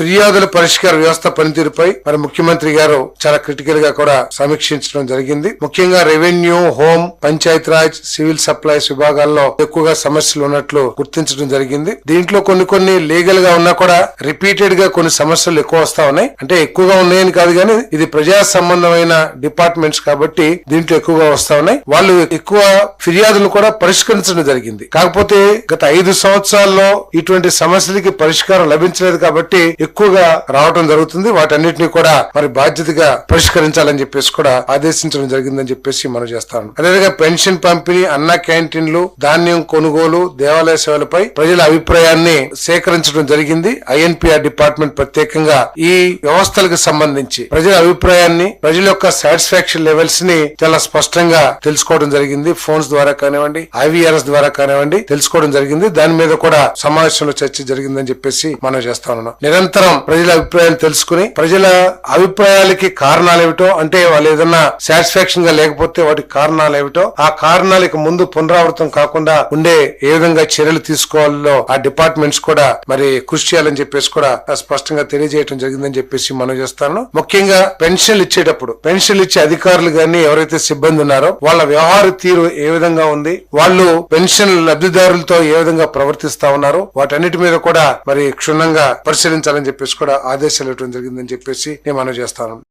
ఫిర్యాదుల పరిష్కార వ్యవస్థ పనితీరుపై మరి ముఖ్యమంత్రి గారు చాలా క్రిటికల్ గా కూడా సమీక్షించడం జరిగింది. ముఖ్యంగా revenue, home, Panchayati Raj, civil supplies విభాగాల్లో ఎక్కువగా సమస్యలు ఉన్నట్లు గుర్తించడం జరిగింది. దీంట్లో కొన్ని లీగల్ గా ఉన్నా కూడా రిపీటెడ్ గా కొన్ని సమస్యలు ఎక్కువ వస్తా ఉన్నాయి. అంటే ఎక్కువగా ఉన్నాయని కాదు కానీ ఇది ప్రజా సంబంధమైన డిపార్ట్మెంట్స్ కాబట్టి దీంట్లో ఎక్కువగా వస్తా ఉన్నాయి. వాళ్ళు ఎక్కువ ఫిర్యాదులు కూడా పరిష్కరించడం జరిగింది. కాకపోతే గత 5 సంవత్సరాల్లో ఇటువంటి సమస్యలకి పరిష్కారం లభించలేదు కాబట్టి ఎక్కువగా రావడం జరుగుతుంది. వాటన్నిటిని కూడా మరి బాధ్యతగా పరిష్కరించాలని చెప్పేసి కూడా ఆదేశించడం జరిగిందని చెప్పేసి మనం చేస్తాను. అదేవిధంగా పెన్షన్ పంపిణీ, అన్న క్యాంటీన్లు, ధాన్యం కొనుగోలు, దేవాలయ సేవలపై ప్రజల అభిప్రాయాన్ని సేకరించడం జరిగింది. ఐఎన్పిఆర్ డిపార్ట్మెంట్ ప్రత్యేకంగా ఈ వ్యవస్థలకు సంబంధించి ప్రజల అభిప్రాయాన్ని, ప్రజల యొక్క సాటిస్ఫాక్షన్ లెవెల్స్ ని చాలా స్పష్టంగా తెలుసుకోవడం జరిగింది. ఫోన్స్ ద్వారా కానివ్వండి, IVRS ద్వారా కానివ్వండి తెలుసుకోవడం జరిగింది. దాని మీద కూడా సమావేశంలో చర్చ జరిగిందని చెప్పేసి మనం చేస్తా ఉన్నాం. నిరంతరం ప్రజల అభిప్రాయాలు తెలుసుకుని ప్రజల అభిప్రాయాలకి కారణాలు ఏమిటో, అంటే వాళ్ళు ఏదన్నా సాటిస్ఫాక్షన్ గా లేకపోతే వాటికి కారణాలు ఏమిటో, ఆ కారణాలకు ముందు పునరావృతం కాకుండా ఉండే ఏ విధంగా చర్యలు తీసుకోవాలో ఆ డిపార్ట్మెంట్స్ కూడా మరి కృషి చేయాలని చెప్పేసి కూడా స్పష్టంగా తెలియజేయడం జరిగిందని చెప్పేసి మనం చేస్తాను. ముఖ్యంగా పెన్షన్లు ఇచ్చేటప్పుడు పెన్షన్లు ఇచ్చే అధికారులు గాని ఎవరైతే సిబ్బంది ఉన్నారో వాళ్ళ వ్యవహార తీరు ఏ విధంగా ఉంది, వాళ్ళు పెన్షన్ లబ్ధిదారులతో ఏ విధంగా ప్రవర్తిస్తా ఉన్నారు, వాటన్నిటి మీద కూడా మరి క్షుణ్ణంగా పరిశీలించాలని చెప్పేసి కూడా ఆదేశాలు ఇవ్వడం జరిగిందని చెప్పేసి నేను మనం చేస్తాను.